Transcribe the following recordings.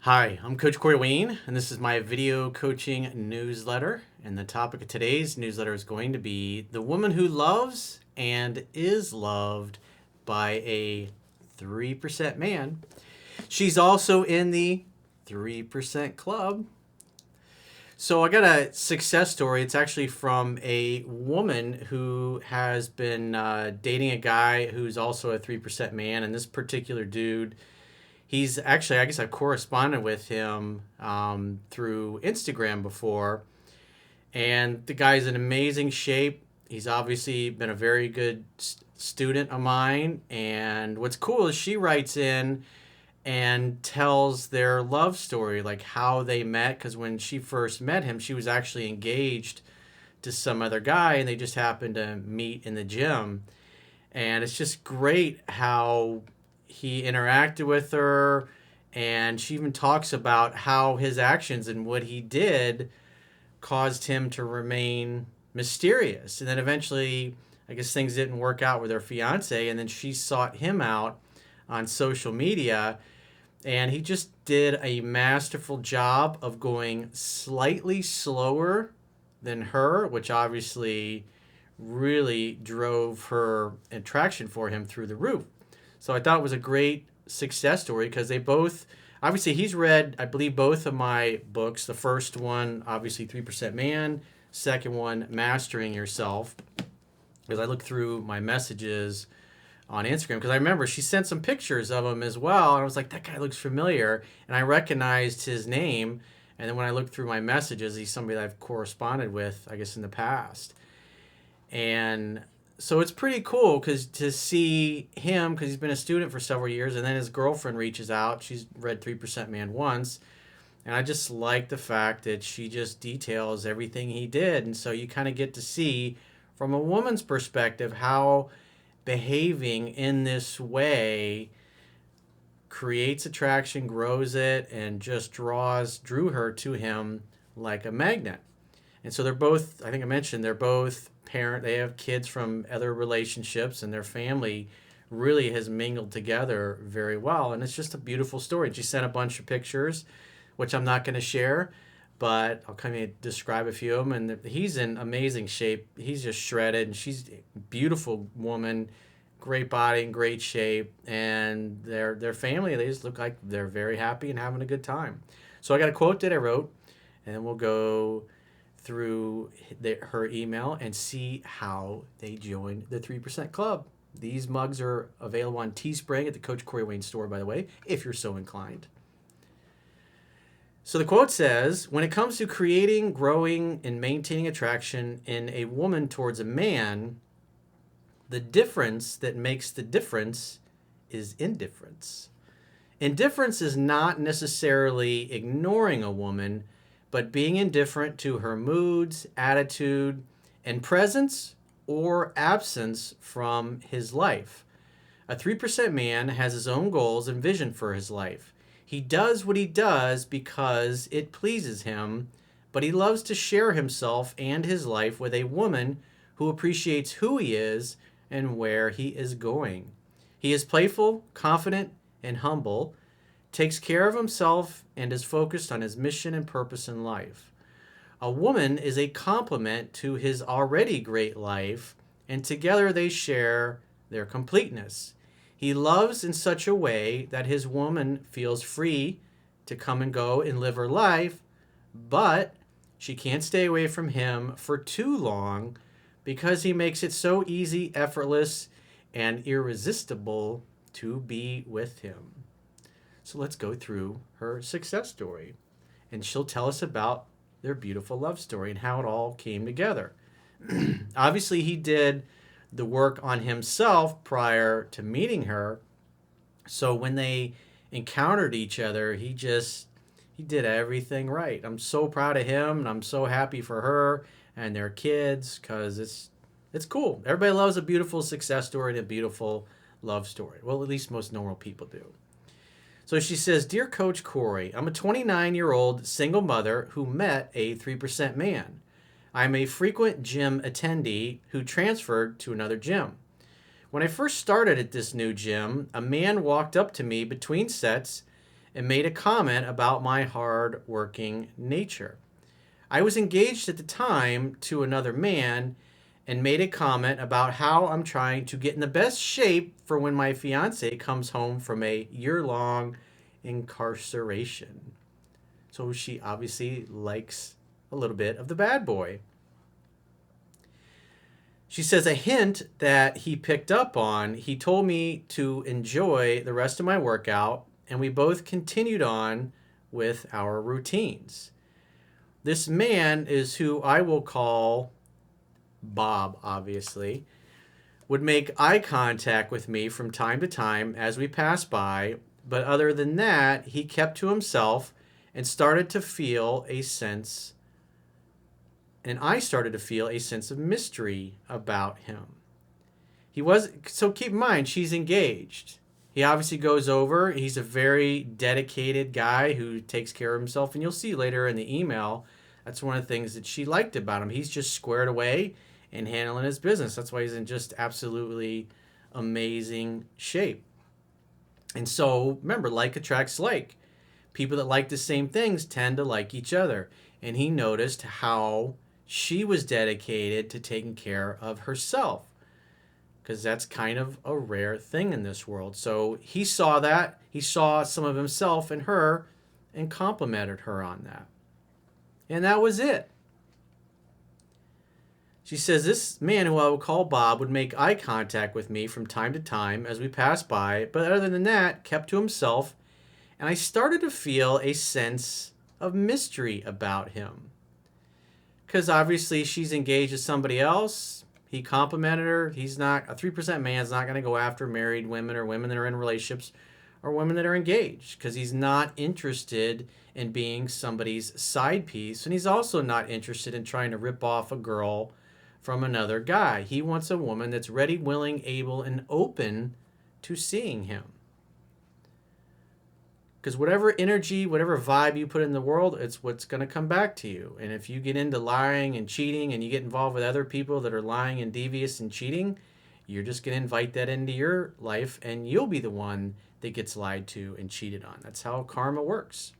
Hi, I'm Coach Corey Wayne, and this is my video coaching newsletter. And the topic of today's newsletter is going to be the woman who loves and is loved by a 3% man. She's also in the 3% club. So I got a success story. It's actually from a woman who has been dating a guy who's also a 3% man. And this particular dude, he's actually, I guess I've corresponded with him through Instagram before. And the guy's in amazing shape. He's obviously been a very good student of mine. And what's cool is she writes in and tells their love story, like how they met. Because when she first met him, she was actually engaged to some other guy, and they just happened to meet in the gym. And it's just great how he interacted with her, and she even talks about how his actions and what he did caused him to remain mysterious. And then eventually, I guess things didn't work out with her fiance, and then she sought him out on social media, and he just did a masterful job of going slightly slower than her, which obviously really drove her attraction for him through the roof. So I thought it was a great success story because they both, obviously, he's read, I believe, both of my books. The first one, obviously, 3% Man. Second one, Mastering Yourself. Because I looked through my messages on Instagram, because I remember she sent some pictures of him as well. And I was like, that guy looks familiar. And I recognized his name. And then when I looked through my messages, he's somebody that I've corresponded with, I guess, in the past. And so it's pretty cool because to see him, because he's been a student for several years, and then his girlfriend reaches out. She's read 3% Man once. And I just like the fact that she just details everything he did. And so you kind of get to see from a woman's perspective how behaving in this way creates attraction, grows it, and just drew her to him like a magnet. And so they're both, I think I mentioned, they're both they have kids from other relationships, and their family really has mingled together very well. And it's just a beautiful story. She sent a bunch of pictures, which I'm not going to share, but I'll kind of describe a few of them. And he's in amazing shape. He's just shredded, and she's a beautiful woman, great body and great shape. And their family, they just look like they're very happy and having a good time. So I got a quote that I wrote, and then we'll go through her email and see how they joined the 3% Club. These mugs are available on Teespring at the Coach Corey Wayne store, by the way, if you're so inclined. So the quote says, when it comes to creating, growing, and maintaining attraction in a woman towards a man, the difference that makes the difference is indifference. Indifference is not necessarily ignoring a woman, but being indifferent to her moods, attitude, and presence or absence from his life. A 3% man has his own goals and vision for his life. He does what he does because it pleases him, but he loves to share himself and his life with a woman who appreciates who he is and where he is going. He is playful, confident, and humble, takes care of himself, and is focused on his mission and purpose in life. A woman is a complement to his already great life, and together they share their completeness. He loves in such a way that his woman feels free to come and go and live her life, but she can't stay away from him for too long because he makes it so easy, effortless, and irresistible to be with him. So let's go through her success story, and she'll tell us about their beautiful love story and how it all came together. Obviously, he did the work on himself prior to meeting her. So when they encountered each other, he did everything right. I'm so proud of him, and I'm so happy for her and their kids because it's cool. Everybody loves a beautiful success story and a beautiful love story. Well, at least most normal people do. So she says, Dear Coach Corey, I'm a 29-year-old single mother who met a 3% man. I'm a frequent gym attendee who transferred to another gym. When I first started at this new gym, a man walked up to me between sets and made a comment about my hard-working nature. I was engaged at the time to another man and made a comment about how I'm trying to get in the best shape for when my fiance comes home from a year-long incarceration. So she obviously likes a little bit of the bad boy. She says a hint that he picked up on, he told me to enjoy the rest of my workout, and we both continued on with our routines. This man is who I will call Bob, obviously, would make eye contact with me from time to time as we passed by, but other than that, he kept to himself and started to feel a sense, and I started to feel a sense of mystery about him. So keep in mind, she's engaged. He obviously goes over. He's a very dedicated guy who takes care of himself. And you'll see later in the email, that's one of the things that she liked about him. He's just squared away and handling his business. That's why he's in just absolutely amazing shape. And so remember, like attracts like. People that like the same things tend to like each other. And he noticed how she was dedicated to taking care of herself, because that's kind of a rare thing in this world. So he saw that. He saw some of himself in her and complimented her on that. And that was it. She says, this man, who I will call Bob, would make eye contact with me from time to time as we passed by, but other than that, kept to himself, and I started to feel a sense of mystery about him. Because obviously she's engaged with somebody else. He complimented her. He's not, a 3% man's not going to go after married women or women that are in relationships or women that are engaged, because he's not interested in being somebody's side piece. And he's also not interested in trying to rip off a girl from another guy. He wants a woman that's ready, willing, able, and open to seeing him. Because whatever energy, whatever vibe you put in the world, it's what's going to come back to you. And if you get into lying and cheating and you get involved with other people that are lying and devious and cheating, you're just going to invite that into your life, and you'll be the one that gets lied to and cheated on. That's how karma works.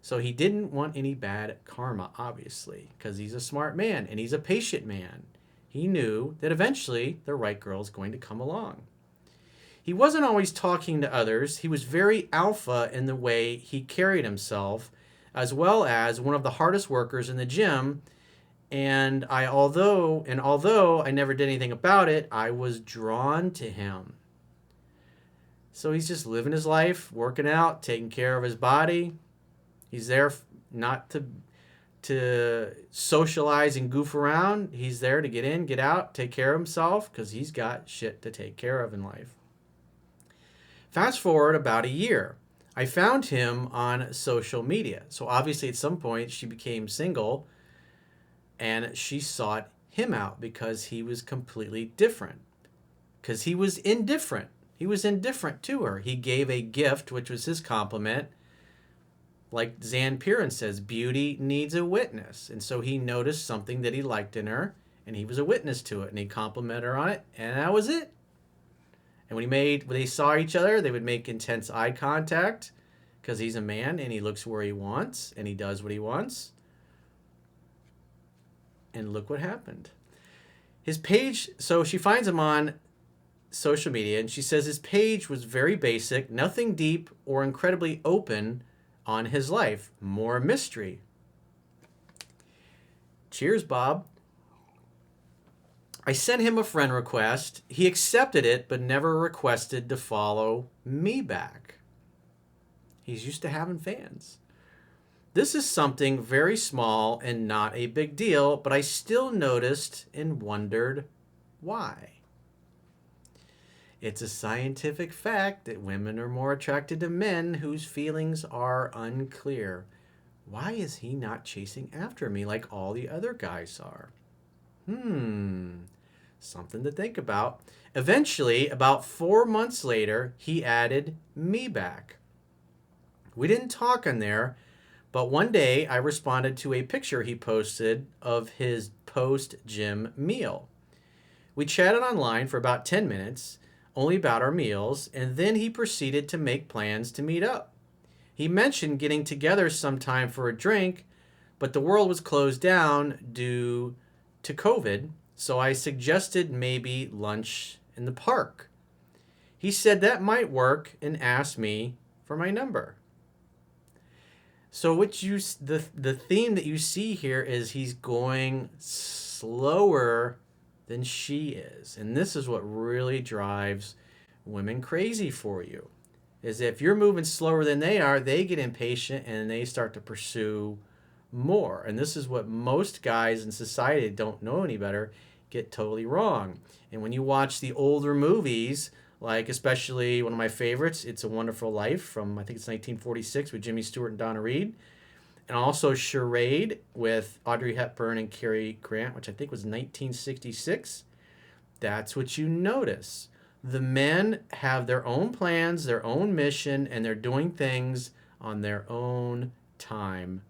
So he didn't want any bad karma, obviously, because he's a smart man and he's a patient man. He knew that eventually the right girl is going to come along. He wasn't always talking to others. He was very alpha in the way he carried himself, as well as one of the hardest workers in the gym. And although I never did anything about it, I was drawn to him. So he's just living his life, working out, taking care of his body. He's there not to socialize and goof around. He's there to get in, get out, take care of himself, because he's got shit to take care of in life. Fast forward about a year. I found him on social media. So obviously at some point she became single, and she sought him out because he was completely different. Because he was indifferent. He was indifferent to her. He gave a gift, which was his compliment. Like Zan Piran says, beauty needs a witness. And so he noticed something that he liked in her, and he was a witness to it, and he complimented her on it, and that was it. And when they saw each other, they would make intense eye contact, because he's a man and he looks where he wants and he does what he wants. And look what happened. His page, so she finds him on social media, and she says his page was very basic, nothing deep or incredibly open on his life. More mystery. Cheers, Bob. I sent him a friend request. He accepted it, but never requested to follow me back. He's used to having fans. This is something very small and not a big deal, but I still noticed and wondered why. It's a scientific fact that women are more attracted to men whose feelings are unclear. Why is he not chasing after me like all the other guys are? Something to think about. Eventually, about 4 months later, he added me back. We didn't talk on there, but one day I responded to a picture he posted of his post-gym meal. We chatted online for about 10 minutes, only about our meals, and then he proceeded to make plans to meet up. He mentioned getting together sometime for a drink, but the world was closed down due to COVID, so I suggested maybe lunch in the park. He said that might work and asked me for my number. So the theme that you see here is he's going slower than she is. And this is what really drives women crazy for you. Is if you're moving slower than they are, they get impatient and they start to pursue more. And this is what most guys in society that don't know any better get totally wrong. And when you watch the older movies, like especially one of my favorites, It's a Wonderful Life from, I think it's 1946 with Jimmy Stewart and Donna Reed. And also Charade with Audrey Hepburn and Cary Grant, which I think was 1966. That's what you notice. The men have their own plans, their own mission, and they're doing things on their own time.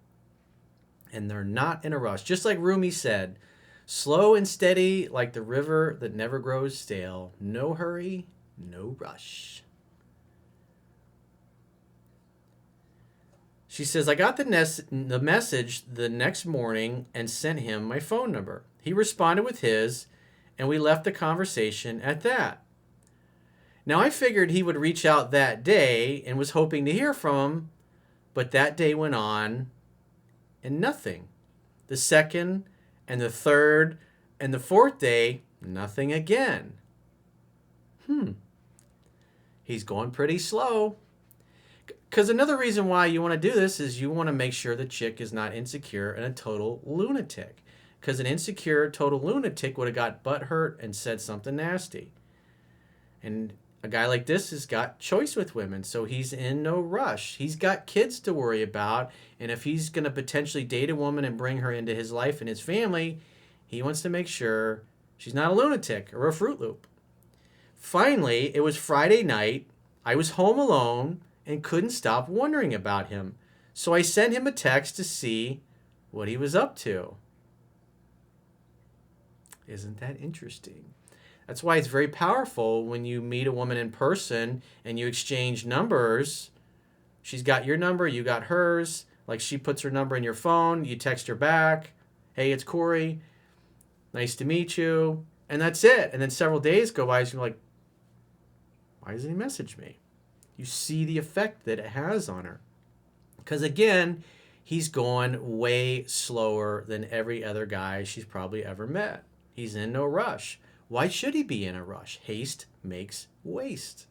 And they're not in a rush. Just like Rumi said, slow and steady like the river that never grows stale. No hurry, no rush. She says, I got the message the next morning and sent him my phone number. He responded with his, and we left the conversation at that. Now, I figured he would reach out that day and was hoping to hear from him, but that day went on and nothing. The second and the third and the fourth day, nothing again. He's going pretty slow. Because another reason why you want to do this is you want to make sure the chick is not insecure and a total lunatic. Because an insecure total lunatic would have got butthurt and said something nasty. And a guy like this has got choice with women, so he's in no rush. He's got kids to worry about, and if he's going to potentially date a woman and bring her into his life and his family, he wants to make sure she's not a lunatic or a Fruit Loop. Finally, it was Friday night. I was home alone and couldn't stop wondering about him, so I sent him a text to see what he was up to. Isn't that interesting? That's why it's very powerful when you meet a woman in person and you exchange numbers. She's got your number, you got hers. Like she puts her number in your phone, you text her back. Hey, it's Corey. Nice to meet you. And that's it. And then several days go by, and you're like, why doesn't he message me? You see the effect that it has on her. Because again, he's going way slower than every other guy she's probably ever met. He's in no rush. Why should he be in a rush? Haste makes waste.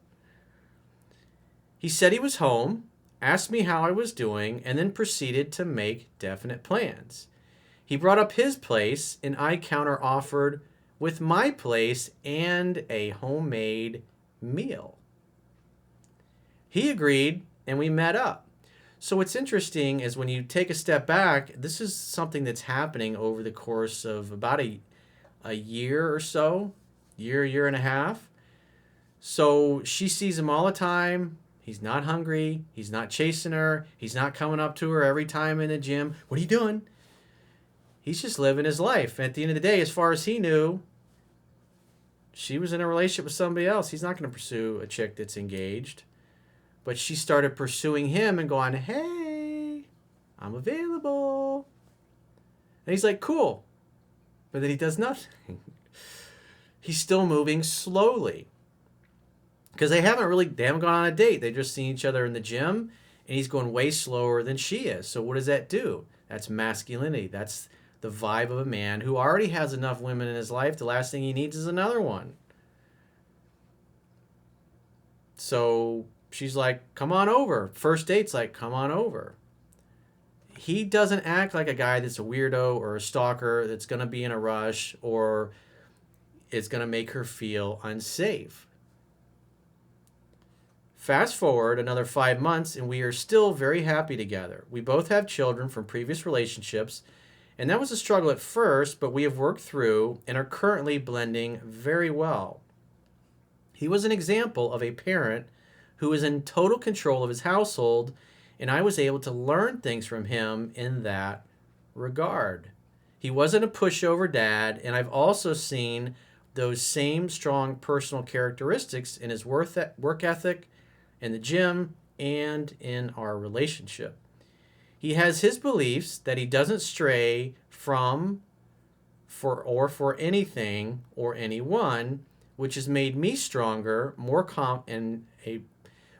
He said he was home, asked me how I was doing, and then proceeded to make definite plans. He brought up his place, and I counter-offered with my place and a homemade meal. He agreed, and we met up. So what's interesting is when you take a step back, this is something that's happening over the course of about a year or so, year and a half. So she sees him all the time. He's not hungry. He's not chasing her. He's not coming up to her every time in the gym. What are you doing? He's just living his life. At the end of the day, as far as he knew, she was in a relationship with somebody else. He's not going to pursue a chick that's engaged. But she started pursuing him and going, hey, I'm available. And he's like, cool. But then he does nothing. He's still moving slowly. Because they haven't gone on a date. They've just seen each other in the gym, and he's going way slower than she is. So what does that do? That's masculinity. That's the vibe of a man who already has enough women in his life. The last thing he needs is another one. So she's like, come on over. First date's like, come on over. He doesn't act like a guy that's a weirdo or a stalker that's going to be in a rush or is going to make her feel unsafe. Fast forward another 5 months, and we are still very happy together. We both have children from previous relationships, and that was a struggle at first, but we have worked through and are currently blending very well. He was an example of a parent who is in total control of his household, and I was able to learn things from him in that regard. He wasn't a pushover dad, and I've also seen those same strong personal characteristics in his work ethic, in the gym, and in our relationship. He has his beliefs that he doesn't stray from for anything or anyone, which has made me stronger,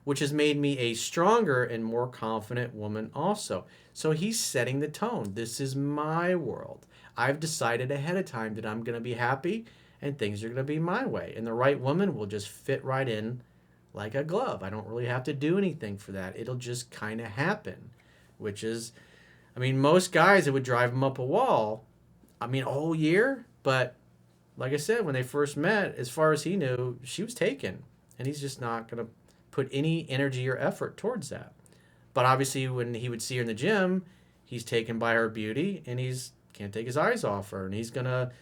which has made me a stronger and more confident woman also. So he's setting the tone. This is my world. I've decided ahead of time that I'm going to be happy and things are going to be my way. And the right woman will just fit right in like a glove. I don't really have to do anything for that. It'll just kind of happen, which is, I mean, most guys, it would drive them up a wall. I mean, a whole year. But like I said, when they first met, as far as he knew, she was taken. And he's just not going to put any energy or effort towards that. But obviously, when he would see her in the gym, he's taken by her beauty and he's can't take his eyes off her. And he's going to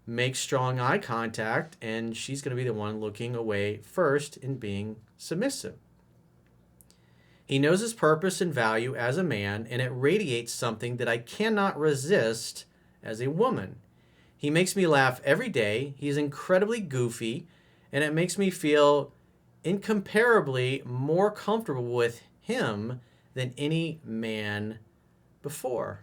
make strong eye contact, and she's going to be the one looking away first and being submissive. He knows his purpose and value as a man, and it radiates something that I cannot resist as a woman. He makes me laugh every day. He's incredibly goofy, and it makes me feel incomparably more comfortable with him than any man before.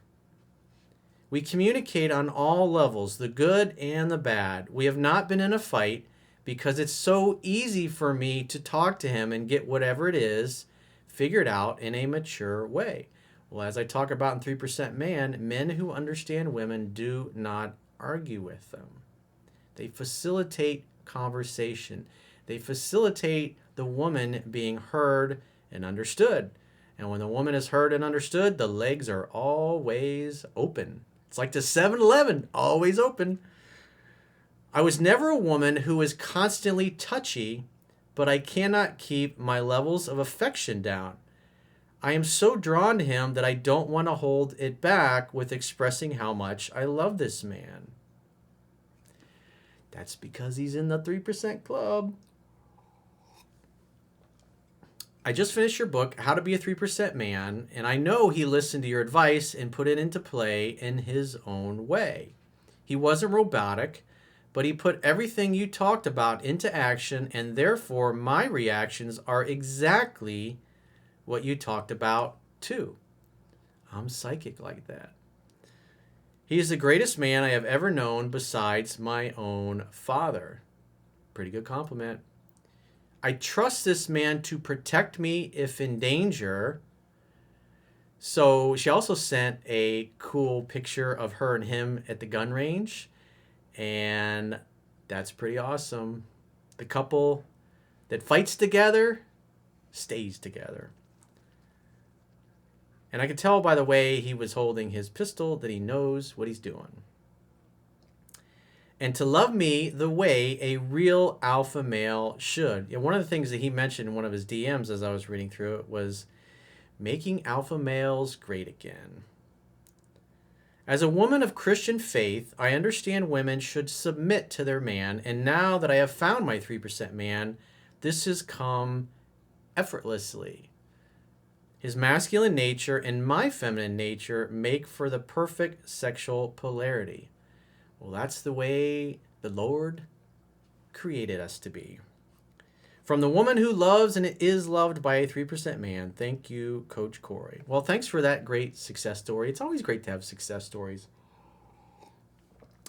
We communicate on all levels, the good and the bad. We have not been in a fight because it's so easy for me to talk to him and get whatever it is figured out in a mature way. Well, as I talk about in 3% Man, men who understand women do not argue with them. They facilitate conversation. They facilitate the woman being heard and understood. And when the woman is heard and understood, the legs are always open. It's like the 7-Eleven, always open. I was never a woman who was constantly touchy, but I cannot keep my levels of affection down. I am so drawn to him that I don't want to hold it back with expressing how much I love this man. That's because he's in the 3% Club. I just finished your book, How to Be a 3% Man, and I know he listened to your advice and put it into play in his own way. He wasn't robotic, but he put everything you talked about into action, and therefore my reactions are exactly what you talked about too. I'm psychic like that. He is the greatest man I have ever known besides my own father. Pretty good compliment. I trust this man to protect me if in danger. So she also sent a cool picture of her and him at the gun range. And that's pretty awesome. The couple that fights together stays together. And I can tell by the way he was holding his pistol that he knows what he's doing. And to love me the way a real alpha male should. One of the things that he mentioned in one of his DMs as I was reading through it was making alpha males great again. As a woman of Christian faith, I understand women should submit to their man, and now that I have found my 3% man, this has come effortlessly. His masculine nature and my feminine nature make for the perfect sexual polarity. Well, that's the way the Lord created us to be. From the woman who loves and is loved by a 3% man, thank you, Coach Corey. Well, thanks for that great success story. It's always great to have success stories.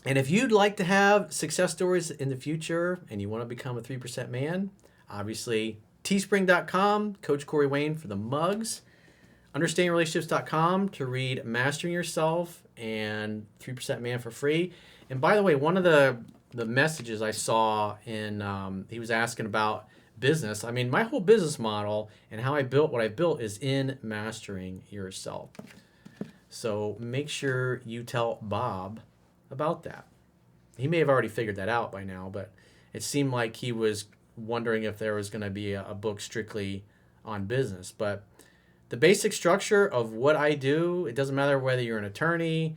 And if you'd like to have success stories in the future and you want to become a 3% man, obviously teespring.com, Coach Corey Wayne for the mugs, understandingrelationships.com to read Mastering Yourself and 3% Man for free. And by the way, one of the messages I saw in, he was asking about business. I mean, my whole business model and how I built what I built is in Mastering Yourself. So make sure you tell Bob about that. He may have already figured that out by now, but it seemed like he was wondering if there was going to be a book strictly on business. But the basic structure of what I do, it doesn't matter whether you're an attorney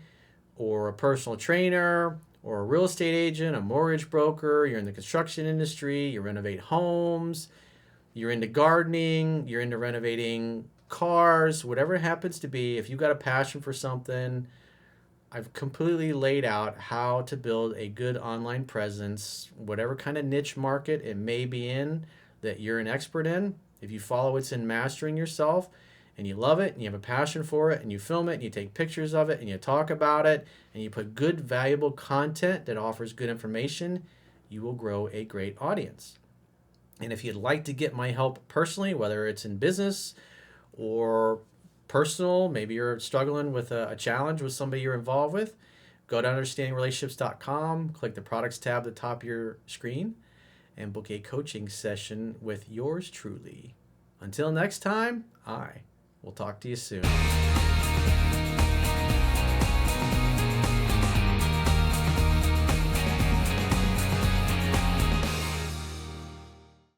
or a personal trainer or a real estate agent, a mortgage broker, you're in the construction industry, you renovate homes, you're into gardening, you're into renovating cars, whatever it happens to be. If you've got a passion for something, I've completely laid out how to build a good online presence, whatever kind of niche market it may be in that you're an expert in. If you follow what's in Mastering Yourself and you love it and you have a passion for it and you film it and you take pictures of it and you talk about it and you put good, valuable content that offers good information, you will grow a great audience. And if you'd like to get my help personally, whether it's in business or personal, maybe you're struggling with a challenge with somebody you're involved with, go to understandingrelationships.com, click the products tab at the top of your screen, and book a coaching session with yours truly. Until next time, I will talk to you soon.